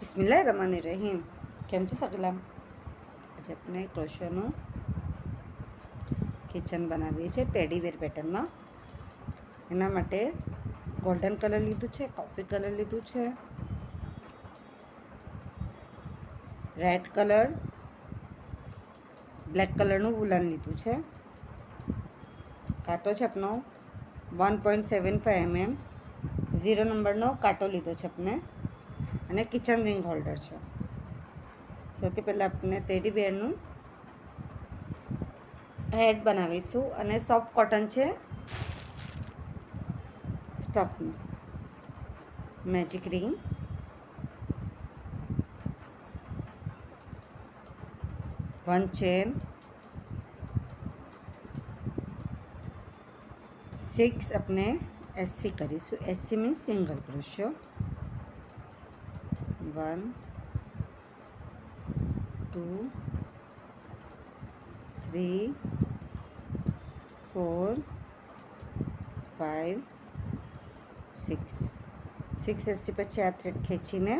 બિસ્મિલ્લાહિર્રહમાનિર્રહીમ. કેમ છો સગલા? આજે આપણે ક્રોશોનું કિચન બનાવીએ છીએ ટેડીવેર પેટર્નમાં. એના માટે ગોલ્ડન કલર લીધું છે, કોફી કલર લીધું છે, રેડ કલર, બ્લેક કલરનું વુલન લીધું છે. કાંટો છે આપણો 1.75 mm, 0 નંબરનો કાંટો લીધો છે આપણે, અને કિચન રિંગ હોલ્ડર છે. સૌથી પહેલાં આપણે ટેડી બેરનું હેડ બનાવીશું, અને સોફ્ટ કોટન છે સ્ટફનું. મેજિક રિંગ, વન ચેન, 6 આપણે એસસી કરીશું. એસસી મીન્સ સિંગલ ક્રોશિયો. 1 2 3 4 5 6 એસસી પછી આ થ્રેડ ખેંચીને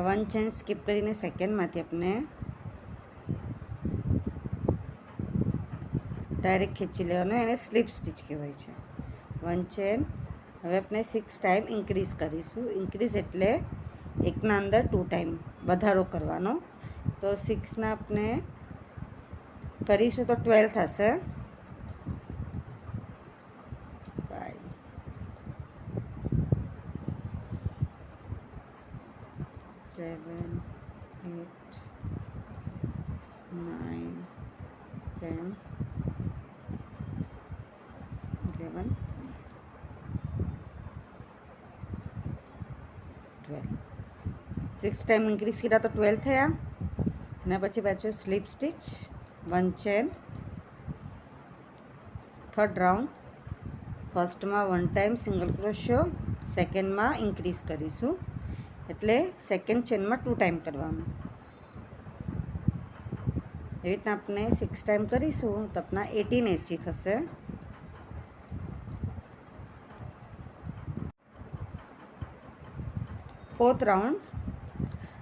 વન ચેન સ્કીપ કરીને સેકન્ડમાંથી આપણે ડાયરેક્ટ ખેંચી લેવાનો. એને સ્લીપ સ્ટીચ કહેવાય છે. One chain. હવે આપણે 6 ટાઈમ ઇન્ક્રીઝ કરીશું. ઇન્ક્રીઝ એટલે એકના અંદર 2 ટાઈમ વધારો કરવાનો. તો 6ના આપણે કરીશું તો 12 થશે. 5 7 8 9 10 11 12. 6 ટાઈમ ઇન્ક્રીઝ કર્યા તો 12 થયા. અને પછી પાછું slip stitch, one chain, third round. ફર્સ્ટમાં 1 ટાઈમ સિંગલ ક્રોશિયો, સેકન્ડમાં ઇન્ક્રીઝ કરીશું એટલે સેકન્ડ ચેનમાં 2 ટાઈમ કરવાનું. એવી રીતના આપણે 6 ટાઈમ કરીશું તો આપણા 18 એસી થશે. Fourth round.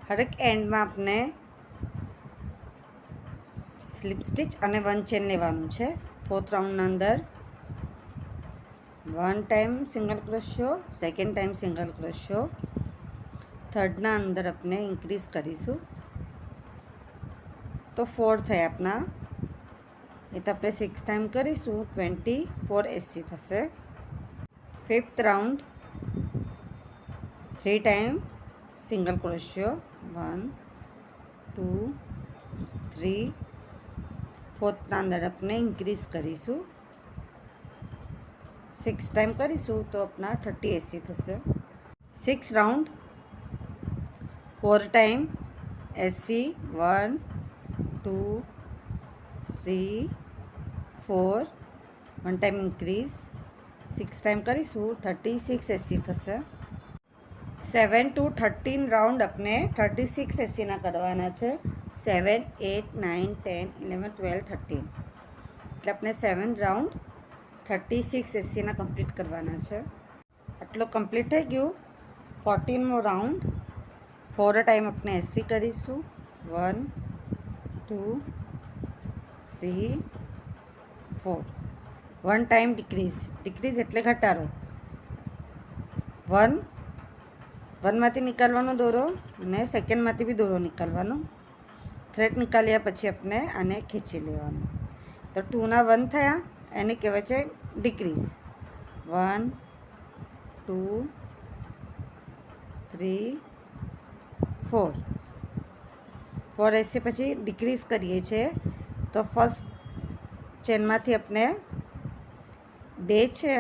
હરેક એન્ડમાં આપણે સ્લીપ સ્ટીચ અને વન ચેન લેવાનું છે. ફોર્થ રાઉન્ડના અંદર 1 ટાઈમ સિંગલ ક્રોશિયો, સેકન્ડ ટાઈમ સિંગલ ક્રોશિયો, થર્ડના અંદર આપણે ઇન્ક્રીઝ કરીશું તો 4 થયા આપણા. એ તો આપણે 6 ટાઈમ કરીશું 24 એસી થશે. Fifth round. 3 ટાઈમ સિંગલ ક્રોશિયો, 1 2 3. ફોર્થના અંદર આપણે ઇન્ક્રીઝ કરીશું. 6 ટાઈમ કરીશું તો આપણા 30 એસી થશે. 6 રાઉન્ડ. 4 ટાઈમ એસી, 1 2 3 4. 1 ટાઈમ ઇન્ક્રીઝ. 6 ટાઈમ કરીશું 36 એસી થશે. 7 to 13 રાઉન્ડ આપણે 36 એસીના કરવાના છે. 7 8 9 10 11 12 13. એટલે આપણે 7 રાઉન્ડ 36 એસીના કમ્પ્લીટ કરવાના છે. આટલો કમ્પ્લીટ થઈ ગયું. 14મો રાઉન્ડ. 4 ટાઈમ આપણે એસી કરીશું. 1 2 3 4. 1 ટાઈમ ડિક્રીઝ. ડિક્રીઝ એટલે ઘટાડો. 1 માંથી નીકાળવાનો દોરો, અને સેકન્ડમાંથી બી દોરો નીકાળવાનો. થ્રેડ નીકાળ્યા પછી આપણે આને ખેંચી લેવાનું. તો 2ના 1 થયા, એને કહેવાય છે ડિક્રીઝ. 1 2 3 4. 4 એસી પછી ડિક્રીઝ કરીએ છીએ તો ફર્સ્ટ ચેનમાંથી આપણે 2 છે,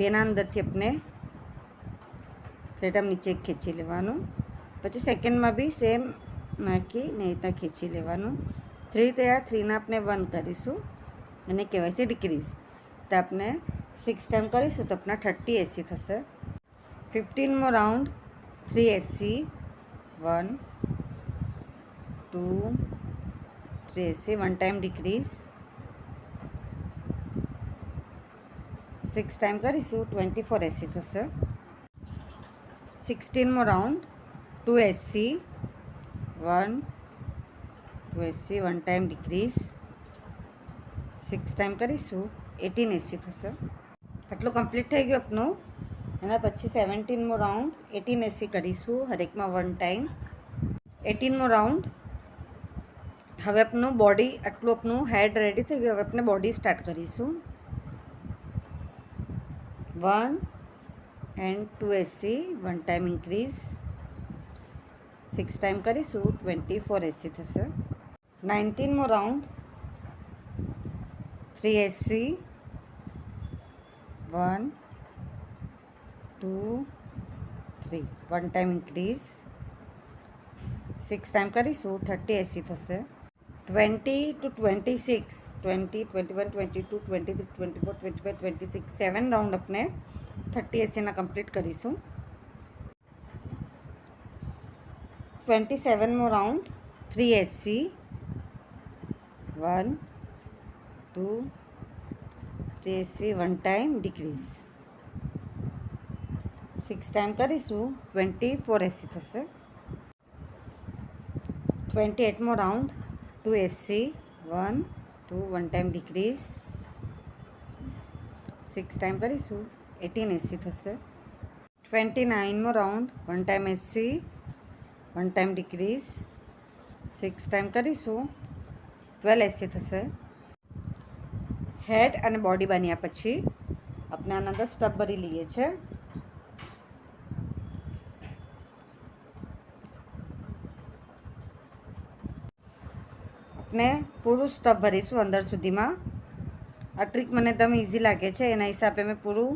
2ના અંદરથી આપણે થ્રેડ આમ નીચે ખેંચી લેવાનું. પછી સેકન્ડમાં બી સેમ નાખી ને ત્યાં ખેંચી લેવાનું. 3 થયા. 3ના આપણે 1 કરીશું, એને કહેવાય છે ડિક્રીઝ. તો આપણે 6 ટાઈમ કરીશું તો આપણા 30 એસી થશે. 15મો round. 3 SC, 1 2 3 SC, 1 time decrease. 6 time કરીશું 24 એસી થશે. 16મો round 2 SC 1 2 SC 1 time decrease 6 time કરીશું 18 SC થશે. આટલું કમ્પ્લીટ થઈ ગયું આપનું. એના પછી 17મો રાઉન્ડ 18 SC કરીશું હરેકમાં 1 ટાઈમ. 18મો રાઉન્ડ. હવે આપનું બોડી આટલું આપનું હેડ રેડી થઈ ગયું. હવે આપણે બોડી સ્ટાર્ટ કરીશું. 1 and 2 SC 1 time increase 6 time કરીશું 24 SC થશે. 19મો round 3 SC 1 2 3 1 time increase 6 time કરીશું 30 SC થશે. 20 to 26 20 21 22 23 24 25 26 7 રાઉન્ડ આપણે 30 SCના કમ્પ્લીટ કરીશું. 27મો round 3 SC 1 2 3 SC 1 time decrease 6 time કરીશું 24 SC થશે. 28મો round 2 SC 1 2 1 time decrease 6 time કરીશું 18 SC થશે. 29મો round 1 time SC 1 time decrease 6 time કરીશું 12 SC થશે. હેડ અને બોડી બન્યા પછી આપણે આના અંદર સ્ટફ ભરી લઈએ છીએ. આપણે પૂરું સ્ટફ ભરીશું અંદર સુધીમાં. આ ટ્રીક મને એકદમ ઇઝી લાગે છે, એના હિસાબે મેં પૂરું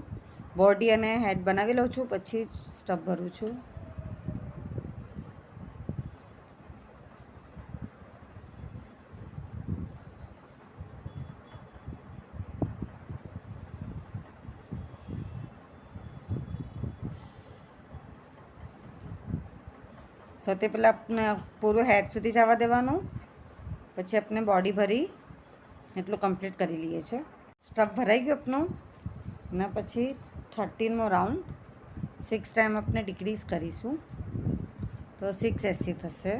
બોડી અને હેડ બનાવી લઉં છું, પછી સ્ટફ ભરું છું. સૌથી પહેલાં આપણે પૂરું હેડ સુધી જવા દેવાનું, પછી આપણે બોડી ભરી એટલું કમ્પ્લીટ કરી લઈએ છીએ. સ્ટફ ભરાઈ ગયું આપનું. એના પછી 13મો રાઉન્ડ 6 ટાઈમ આપણે ડિક્રીઝ કરીશું તો 6 SC થશે.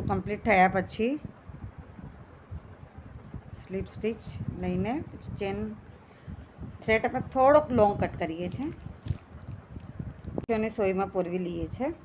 કમ્પ્લીટ થયા પછી સ્લીપ સ્ટીચ લઈને પછી ચેન થ્રેડ આપણે થોડોક લોંગ કટ કરીએ છીએ અને સોયમાં પોરવી લઈએ છીએ.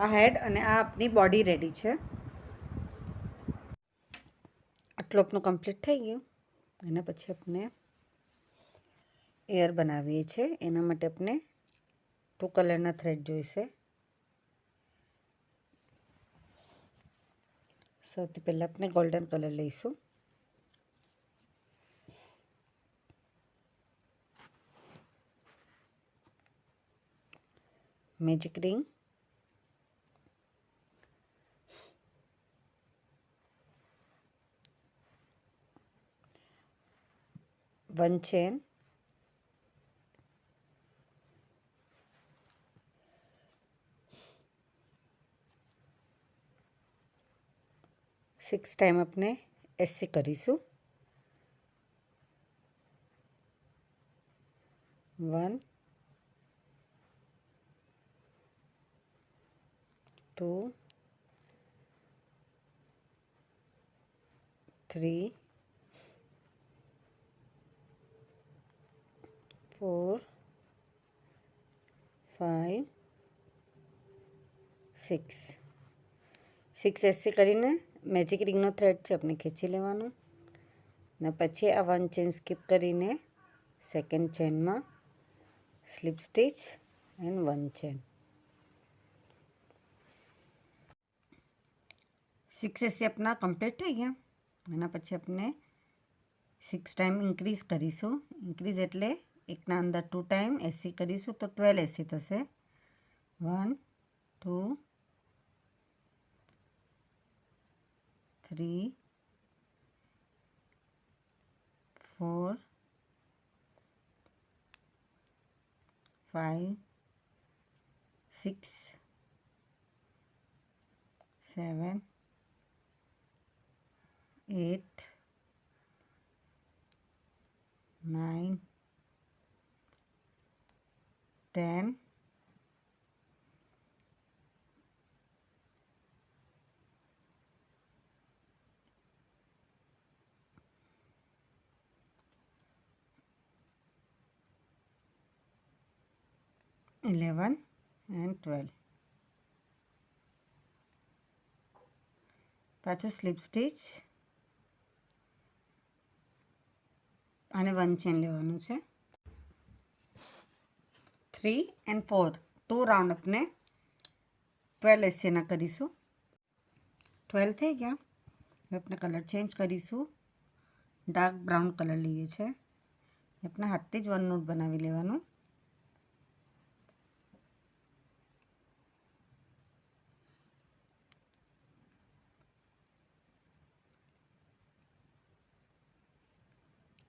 આ હેડ અને આ આપની બોડી રેડી છે. આટલું આપણું કમ્પ્લીટ થઈ ગયું. એના પછી આપણે એર બનાવીએ છીએ. એના માટે આપણે 2 કલરના થ્રેડ જોઈશે. સૌથી પહેલાં આપણે ગોલ્ડન કલર લઈશું. મેજિક રિંગ, 1 chain, 6 टाइम अपने ऐसे करीशू 1 2 3 4 5 6 ऐसे करीने મેજિક રિંગનો થ્રેડ છે આપણે ખેંચી લેવાનો અને પછી આ 1 ચેન સ્કીપ કરીને સેકન્ડ ચેનમાં સ્લીપ સ્ટીચ એન્ડ 1 ચેન 6 ऐसे अपना कंप्लीट થઈ ગયા એના પછી આપણે 6 ટાઈમ ઇન્ક્રીઝ કરીશું ઇન્ક્રીઝ એટલે એકના અંદર 2 ટાઈમ એસી કરીશું તો 12 એસી થશે 1 2 3 4 5 6 7 8 9 10 11 and 12 પાછું સ્લીપ સ્ટીચ અને 1 ચેન લેવાનું છે 3 and 4 2 રાઉન્ડ આપણે 12 એસેના કરીશું 12 થઈ ગયા હવે આપણે કલર ચેન્જ કરીશું ડાર્ક બ્રાઉન કલર લઈએ છે આપણે હાથથી જ 1 નોટ બનાવી લેવાનું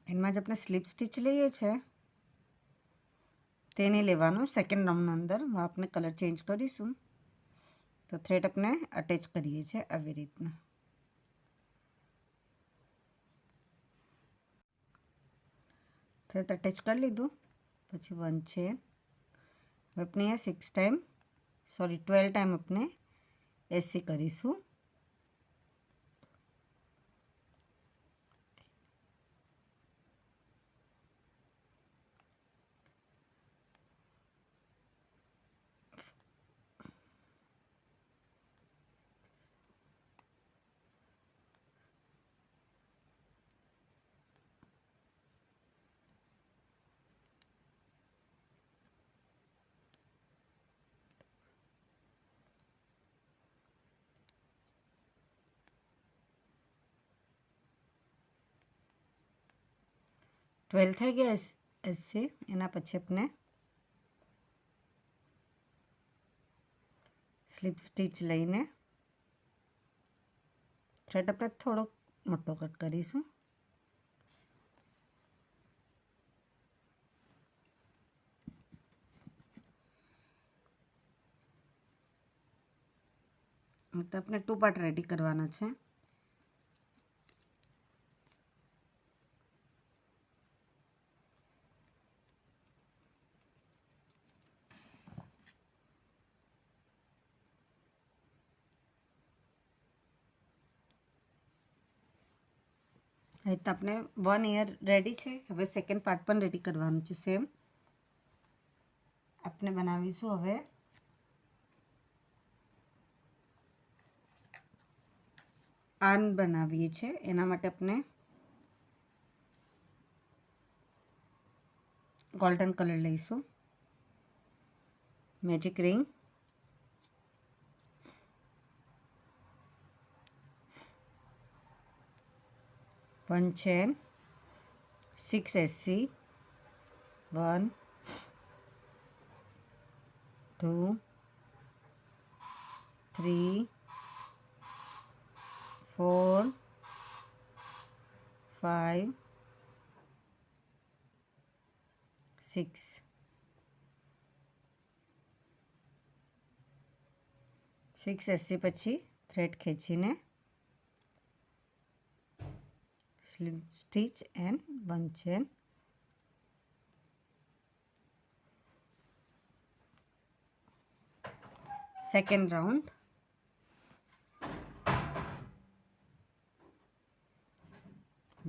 એમાં જ આપણે સ્લીપ સ્ટીચ લઈએ છે તેને લેવાનું સેકન્ડ રાઉન્ડના અંદર આપણે કલર ચેન્જ કરીશું તો થ્રેડ આપણે અટેચ કરીએ છીએ આવી રીતના થ્રેડ અટેચ કરી લીધું પછી 1 ચેન હવે આપણે અહીંયા 6 ટાઈમ 12 ટાઈમ આપણે એસી કરીશું ટ્વેલ્વ થઈ ગયા એસી એના પછી આપણે સ્લીપ સ્ટીચ લઈને થ્રેડ આપણે થોડોક મોટો કટ કરીશું તો આપણે 2 પાર્ટ રેડી કરવાના છે અહીં તો આપણે 1 ઈયર રેડી છે હવે સેકન્ડ પાર્ટ પણ રેડી કરવાનું છે સેમ આપણે બનાવીશું હવે આર્મ બનાવીએ છીએ એના માટે આપણે ગોલ્ડન કલર લઈશું magic ring one chain 6 SC 1 2 3 4 5 6 SC પછી થ્રેડ ખેંચીને slip stitch and 1 chain. Second round.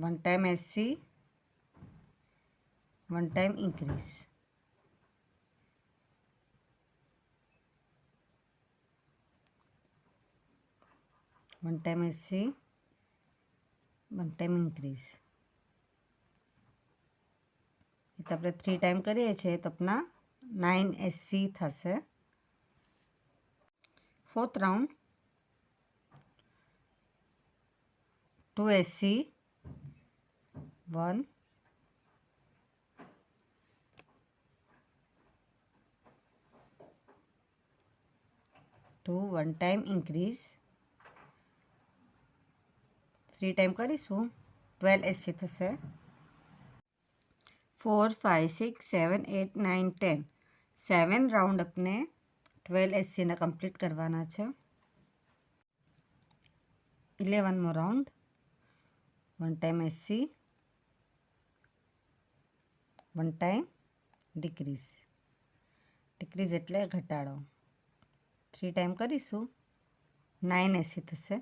1 time SC, 1 time increase. One time SC, 1 time increase. એ તો આપણે 3 ટાઈમ કરીએ છીએ તો આપણા 9 SC થશે. Fourth round. 2 SC, 1 2 1 time increase. 3 time કરીશું 12 SC થશે. 4 5 6 7 8 9 10 7 રાઉન્ડ આપણે 12 SCના કમ્પ્લીટ કરવાના છે. 11મો round. 1 time SC, 1 time decrease. Decrease એટલે ઘટાડો. 3 ટાઈમ કરીશું 9 SC થશે.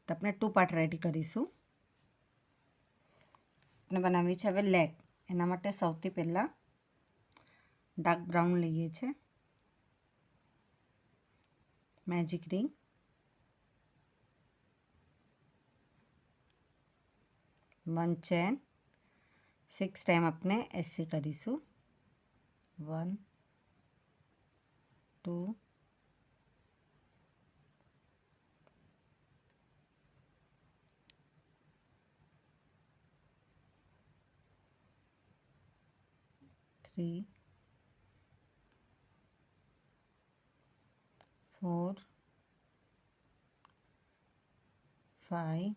તો આપણે 2 પાર્ટ રેડી કરીશું. આપણે બનાવવી છે હવે લેગ. એના માટે સૌથી પહેલાં ડાર્ક બ્રાઉન લઈએ છીએ. Magic ring. One chain. 6 time આપણે એસી કરીશું. 1 2 3 4 5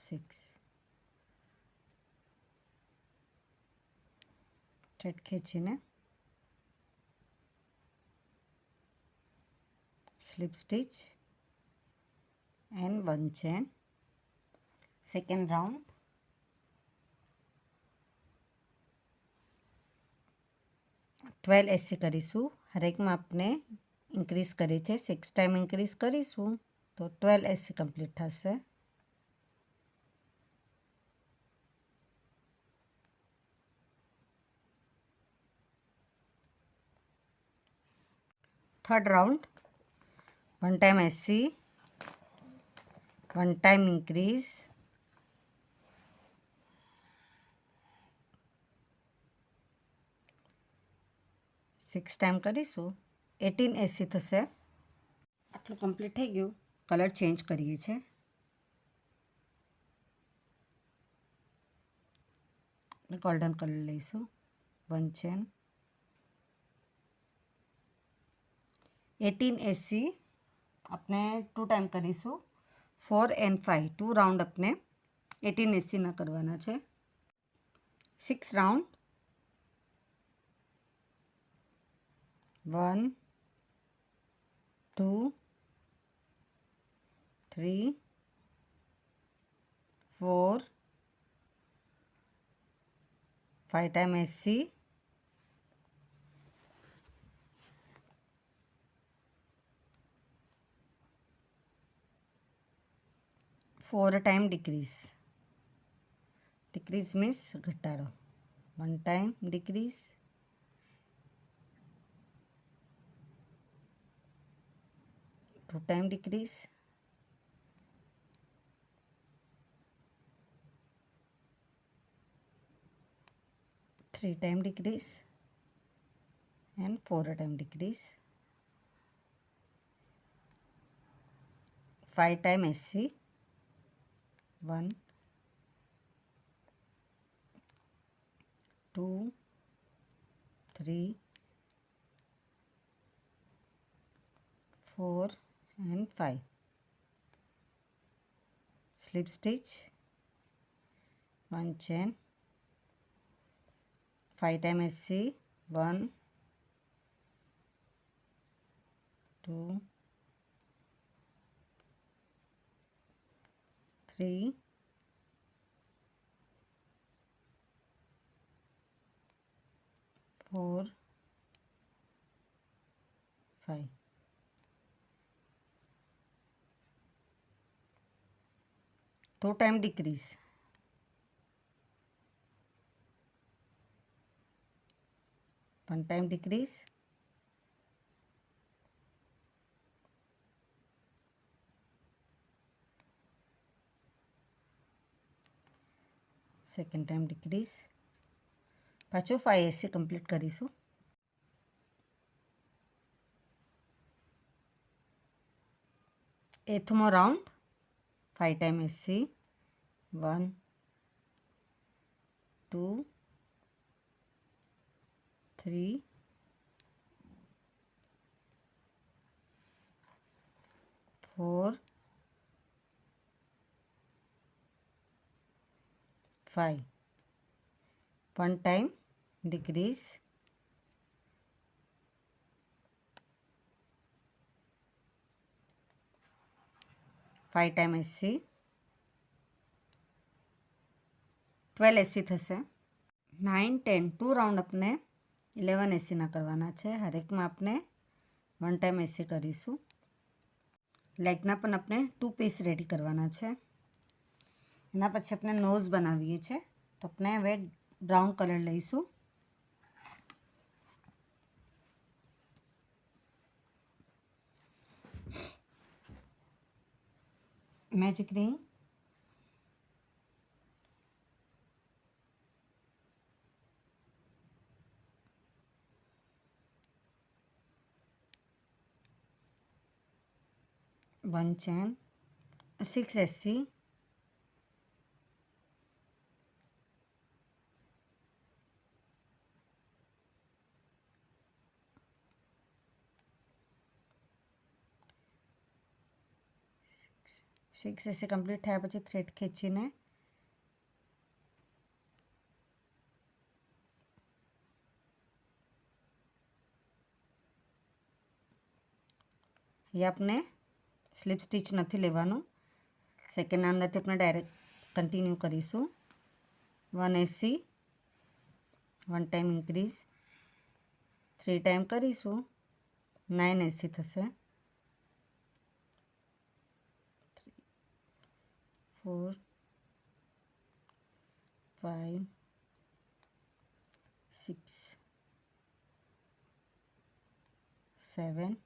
6. થ્રેડ ખેંચીને slip stitch and 1 chain. Second round. 12 SC કરીશું. હરેકમાં આપણે ઇન્ક્રીઝ કરી છે. 6 ટાઈમ ઇન્ક્રીઝ કરીશું તો 12 એસી કમ્પ્લીટ થશે. Third round. 1 time SC, 1 time increase. 6 time કરીશું 18 SC થશે. આટલું કમ્પ્લીટ થઈ ગયું. કલર ચેન્જ કરીએ છીએ. ગોલ્ડન કલર લઈશું. 1 ચેન. 18 SC આપણે 2 ટાઈમ કરીશું. 4 and 5 2 રાઉન્ડ આપણે 18 SCના કરવાના છે. 6 round. 1 2 3 4 5 time SC. 4 time decrease. Decrease means ઘટાડો. 1 time decrease. 2 time decrease. 3 time decrease and 4 time decrease. 5 time SC. 1 2 3 4 and 5. slip stitch, 1 chain, 5 times SC, 1 2 3 4 5. 2 time decrease, 1 time decrease, second time decrease, પાછું 5 SC complete કરીશું. એથમો round, 5 time SC, 1 2 3 4 5. 1 time decrease, 5 time SC, 12 SC થશે. 9 10 2 round આપણે 11 SCના કરવાના છે. હરેકમાં આપણે 1 time SC કરીશું. લેગના પણ આપણે 2 પીસ રેડી કરવાના છે. એના પછી આપણે નોઝ બનાવીએ છીએ. તો આપણે હવે બ્રાઉન કલર લઈશું. Magic ring, one chain, 6 SC, six SC complete થયા પછી થ્રેડ ખેંચીને એ આપણે સ્લીપ સ્ટીચ નથી લેવાનું. સેકન્ડના અંદરથી આપણે ડાયરેક્ટ કન્ટિન્યુ કરીશું. 1 SC, 1 ટાઈમ ઇન્ક્રીઝ, 3 ટાઈમ કરીશું, 9 SC થશે. 4 5 6 7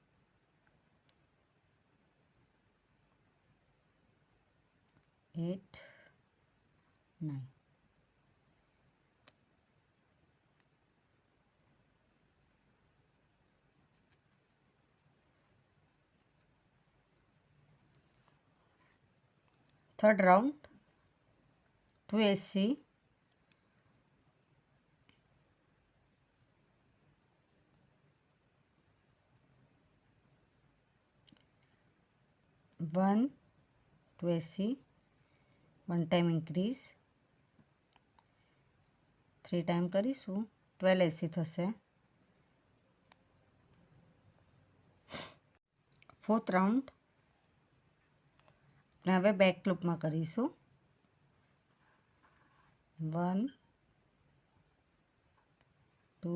8 9. Third round, 2 SC, 1 2 SC, 1 time increase, 3 time કરીશું, 12 SC થશે. Fourth round આપણે હવે બેક લૂપમાં કરીશું. 1 2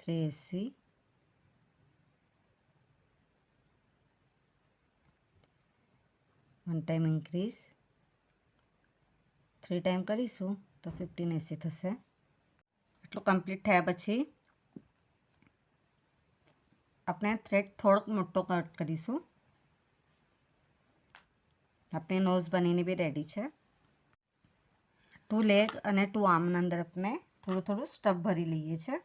3 SC, 1 time increase, 3 time કરીશું તો 15 SC થશે. એટલું કમ્પ્લીટ થયા પછી આપણે થ્રેડ થોડોક મોટો કટ કરીશું. આપણી નોઝ બનીને બી રેડી છે. 2 લેગ અને 2 આર્મના અંદર આપણે થોડું થોડું સ્ટફ ભરી લઈએ છીએ.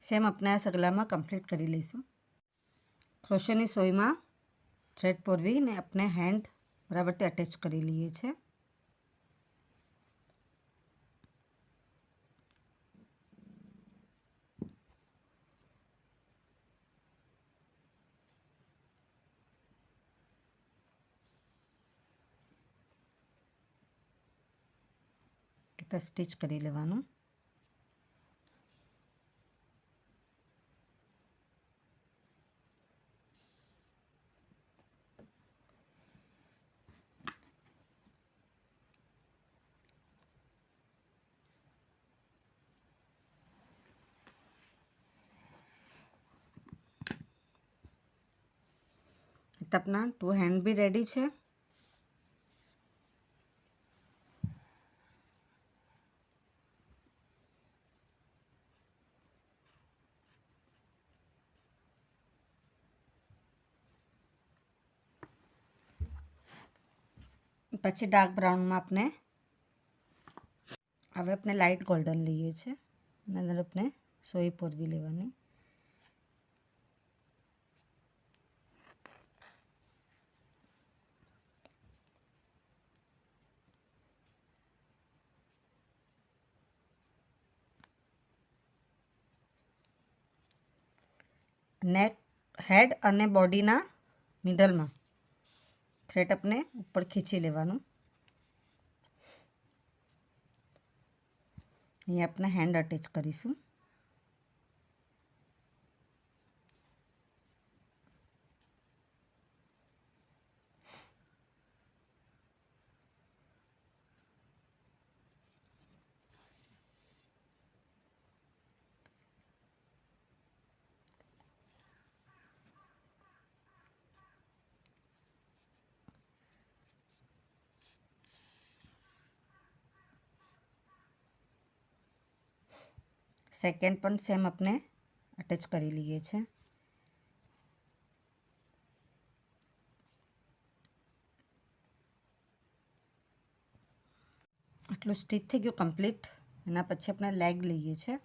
સેમ આપણે આ સગલામાં કમ્પ્લીટ કરી લઈશું. ક્રોશેની સોયમાં થ્રેડ પોરવીને આપણે હેન્ડ બરાબરથી અટેચ કરી લઈએ છીએ. સ્ટીચ કરી લેવાનું. अपना 2 हैंड भी रेडी है. પછી ડાર્ક બ્રાઉનમાં આપણે હવે આપણે લાઇટ ગોલ્ડન લઈએ છીએ અને અંદર આપણે સોય પોરવી લેવાની. નેક હેડ અને બોડીના મિડલમાં થ્રેડ આપણે ઉપર ખીંચી લેવાનું. અહીં આપણે હેન્ડ અટેચ કરીશું. સેકન્ડ પણ સેમ આપણે અટેચ કરી લઈએ છીએ. આટલું સ્ટીચ થઈ ગયું કમ્પ્લીટ. એના પછી આપણે લેગ લઈએ છીએ.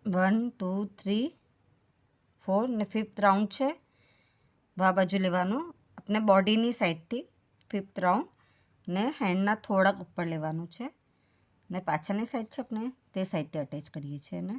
વન 2 3 4 ને 5th રાઉન્ડ છે આ બાજુ લેવાનું. આપણે બોડીની સાઈડથી 5th રાઉન્ડ ને હેન્ડના થોડાક ઉપર લેવાનું છે ને પાછળની સાઈડ છે આપણે તે સાઈડથી અટેચ કરીએ છીએ. ને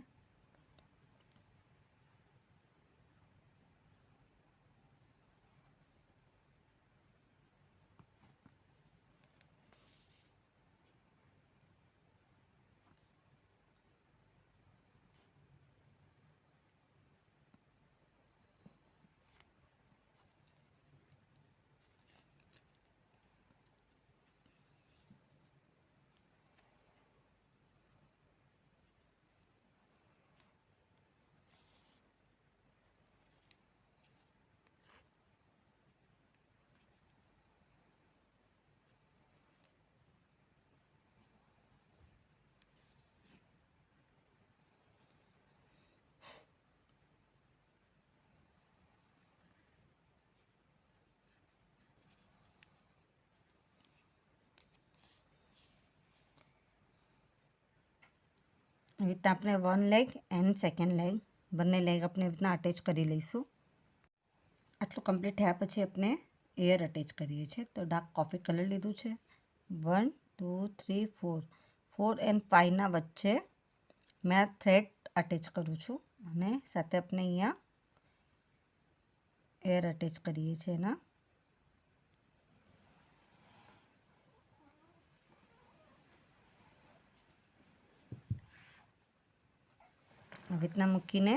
એવી રીતના આપણે one leg and second leg બંને લેગ આપણે એવી રીતના અટેચ કરી લઈશું. આટલું કમ્પ્લીટ થયા પછી આપણે એર અટેચ કરીએ છીએ. તો ડાર્ક કોફી કલર લીધું છે. 1 2 3 4 4 એન્ડ 5ના વચ્ચે મેં થ્રેડ અટેચ કરું છું અને સાથે આપણે અહીંયા એર અટેચ કરીએ છીએ. એના આવી રીતના મૂકીને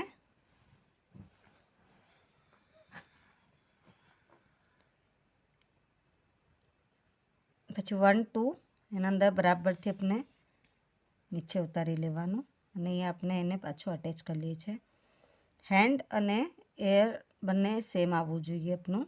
પછી 1 2 એના અંદર બરાબરથી આપણે નીચે ઉતારી લેવાનું અને અહીંયા આપણે એને પાછું અટેચ કરી લઈએ છીએ. હેન્ડ અને એર બંને સેમ આવવું જોઈએ આપણું.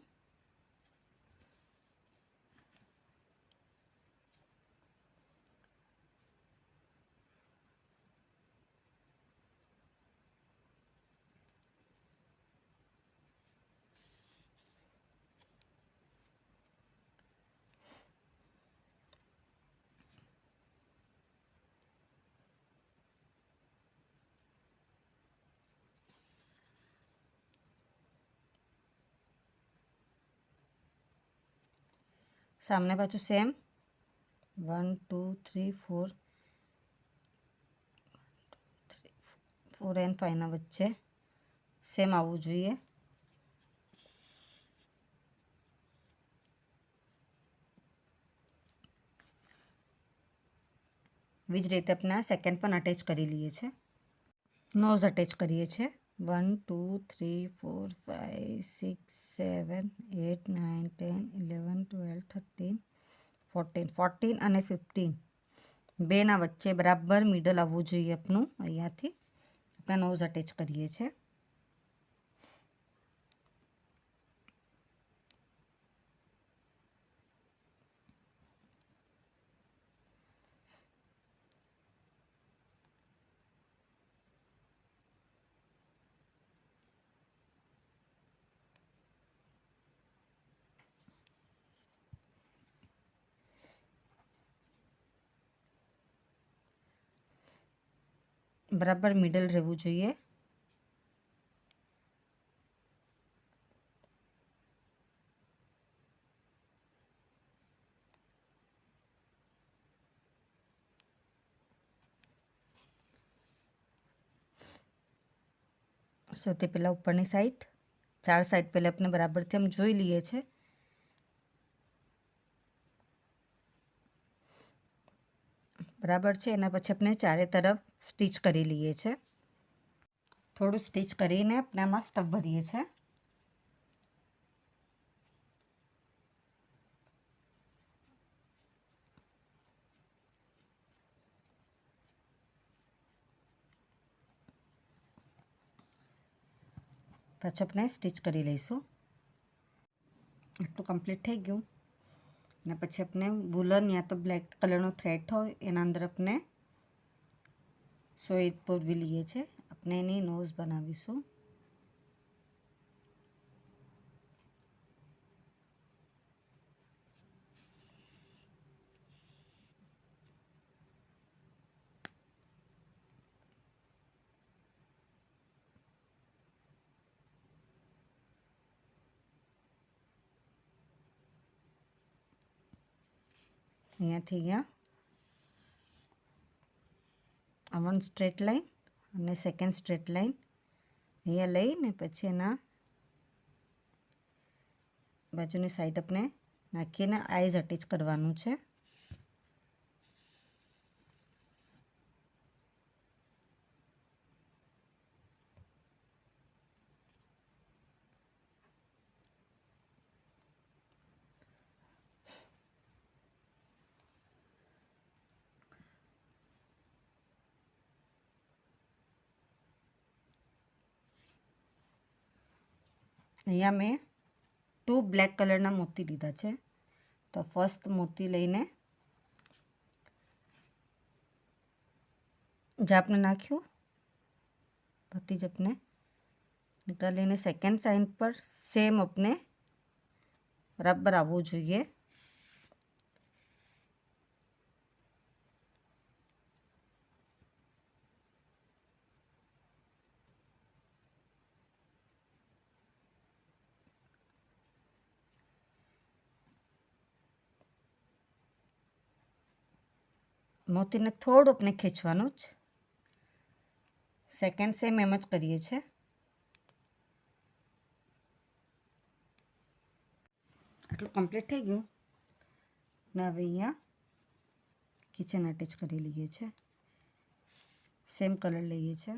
સામને પાછું સેમ 1 2 3 4 4 એન્ડ 5ના વચ્ચે સેમ આવવું જોઈએ. એવી જ રીતે આપણે આ સેકન્ડ પણ અટેચ કરી લઈએ છીએ. નોઝ અટેચ કરીએ છીએ. 1 2 3 4 5 6 7 8 9 10 11 12 13 14 14 અને 15 બેના વચ્ચે બરાબર મિડલ આવવું જોઈએ આપણું. અહીંયાથી આપણે નોઝ અટેચ કરીએ છીએ. બરાબર મિડલ રહેવું જોઈએ. સૌથી પહેલાં ઉપરની સાઈડ 4 સાઈડ પહેલાં આપણે બરાબરથી આમ જોઈ લઈએ છીએ. બરાબર છે. એના પછી આપણે ચારે તરફ સ્ટીચ કરી લઈએ છીએ. થોડું સ્ટીચ કરીને આપણે આમાં સ્ટફ ભરીએ છીએ. પછી આપણે સ્ટીચ કરી લઈશું. આટલું કમ્પ્લીટ થઈ ગયું. અને પછી આપણે વુલન યા તો બ્લેક કલરનો થ્રેડ હોય એના અંદર આપણે સોય પૂરવી લઈએ છીએ. આપણે એની નોઝ બનાવીશું. અહીંયાથી અહીંયા વન સ્ટ્રેટ લાઈન અને સેકન્ડ સ્ટ્રેટ લાઈન અહીંયા લઈને પછી એના બાજુની સાઈડ આપણે નાખીને આઈઝ અટેચ કરવાનું છે. અહીંયા મેં 2 બ્લેક કલરના મોતી લીધા છે. તો ફર્સ્ટ મોતી લઈને જે આપણે નાખ્યું પછી જ આપણે નિકાલીને સેકન્ડ સાઈડ પર સેમ આપણે બરાબર આવવું જોઈએ. મોતીને થોડું આપણે ખેંચવાનું જ. સેકન્ડ સેમ એમ જ કરીએ છીએ. આટલું કમ્પ્લીટ થઈ ગયું. ને હવે અહીંયા કિચન અટેચ કરી લઈએ છીએ. સેમ કલર લઈએ છીએ.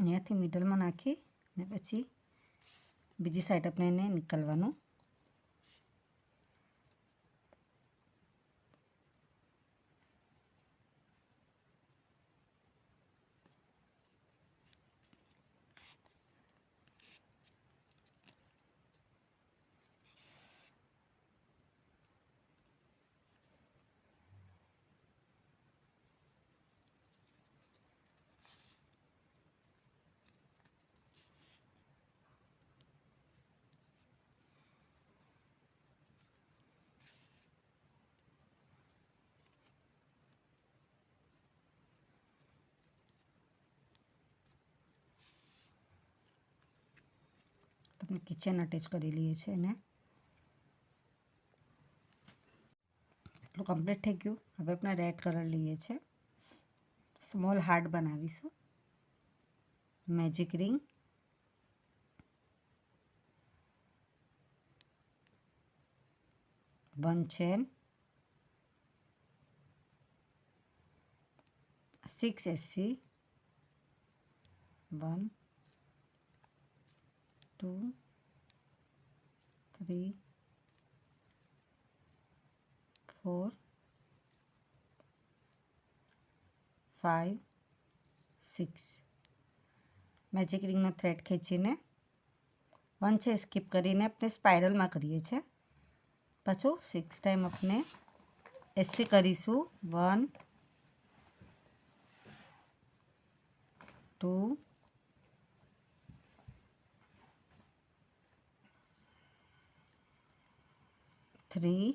અહીંયાથી મિડલમાં નાખી ને પછી બીજી સાઈડ આપણે એને નીકળવાનું. આપણે કિચન અટેચ કરી લઈએ છીએ એને. એટલું કમ્પ્લીટ થઈ ગયું. હવે આપણે રેડ કલર લઈએ છીએ. સ્મોલ હાર્ટ બનાવીશું. Magic ring, one chain, 6 SC, 1 2 3 4 5 6. Magic રિંગનો થ્રેડ ખેંચીને 1 છે સ્કીપ કરીને આપણે સ્પાઇરલમાં કરીએ છીએ. પાછું 6 ટાઈમ આપણે એસી કરીશું. 1 2 3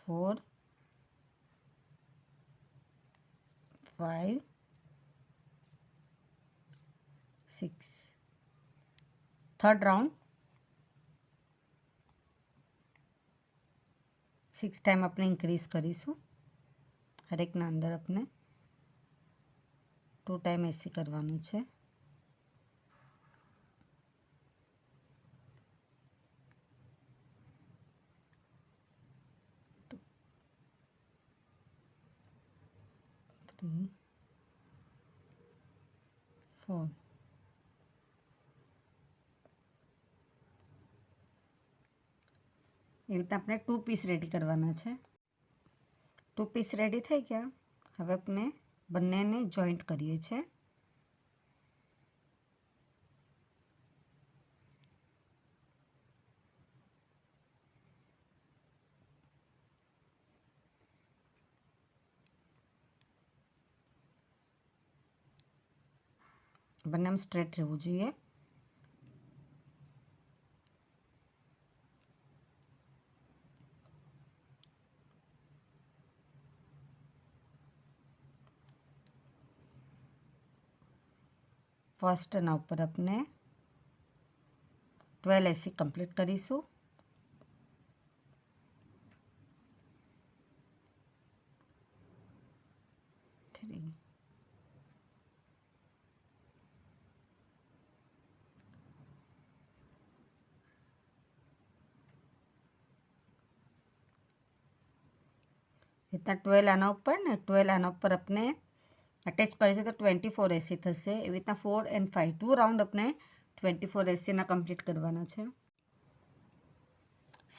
4 5 6. થર્ડ રાઉન્ડ 6 ટાઈમ આપણે ઇન્ક્રીઝ કરીશું. હરેકના અંદર આપણે 2 ટાઈમ એસી કરવાનું છે. 3 4. એવી રીતે આપણે 2 પીસ રેડી કરવાના છે. 2 પીસ રેડી થઈ ગયા. હવે આપણે બંનેને જોઈન્ટ કરીએ છીએ. બંને આમ સ્ટ્રેટ રહેવું જોઈએ. ફર્સ્ટ એના ઉપર આપણે 12 એસી કમ્પ્લીટ કરીશું. 3 इतना 12 आना ऊपर ने 12 आना ऊपर अपने अटैच करे तो 24 एसी थशे. एवी रीतना 4 एंड 5 2 राउंड अपने 24 एसी ना कम्प्लीट करवाना छे.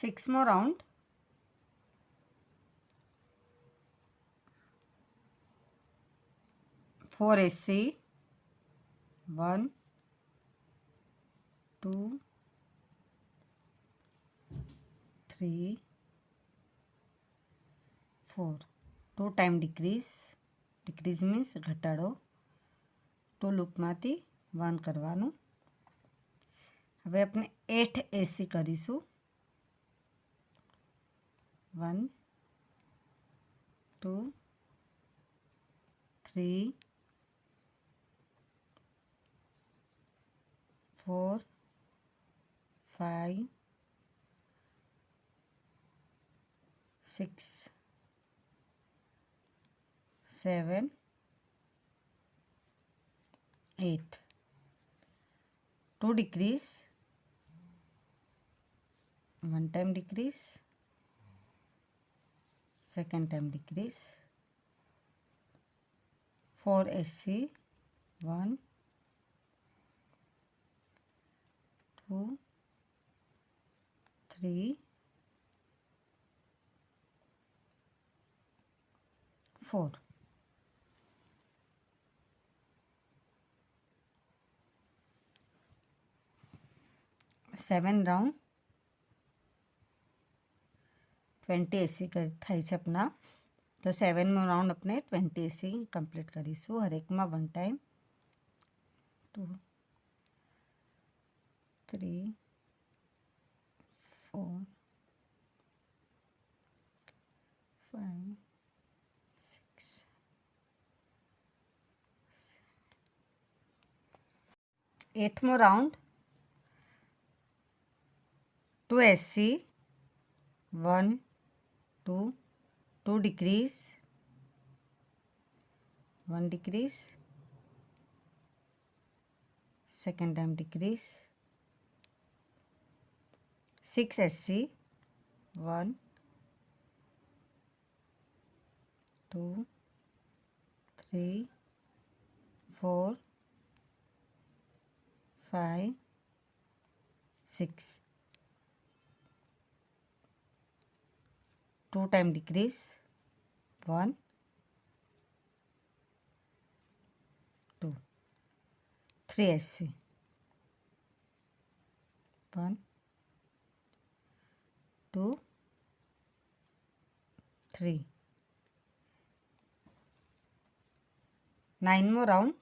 6मो round 4 SC 1 2 3 4. 2 time decrease. Decrease means घटाड़ो. 2 लूपमांथी 1 करवानुं. हवे आपणे 8 एसी करीशुं. 1 2 3 4 5 6 7 8. 2 decrease. 1 time decrease. Second time decrease. 4 SC 1 2 3 4. 7 round 20 AC थाय छे अपना. तो 7मो राउंड अपने 20 एसी कम्प्लीट करीशुं. हरेक में 1 time 2 3 4 5 6 8mo round 2 SC 1 2 2 decrease 1 decrease, second time decrease, 6 SC 1 2 3 4 5 6, 2 time decrease 1 2 3 SC 1 2 3, 9mo round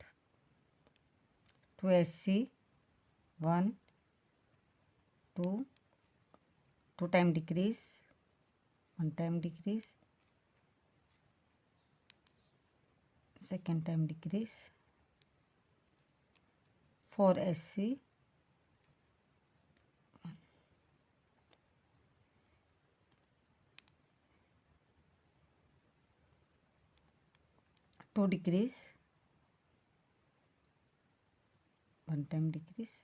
2 SC 1 2 2 time decrease 1 time decrease, second time decrease, 4 SC 2 decrease, 1 time decrease,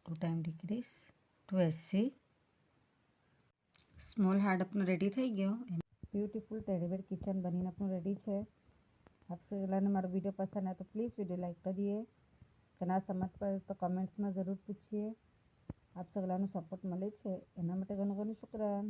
2 time decrease, 2 SC. Small heart આપણો ready થઈ ગયો. Beautiful ટેડીબેર kitchen બનીને આપણું ready છે. આપ સગલાને મારો video પસંદ આવે તો પ્લીઝ વિડીયો લાઈક કરીએ. કે ના સમજ પડે તો કમેન્ટ્સમાં જરૂર પૂછીએ. આપ સગલાનો સપોર્ટ મળે છે એના માટે ઘણું ઘણું શુક્રાન.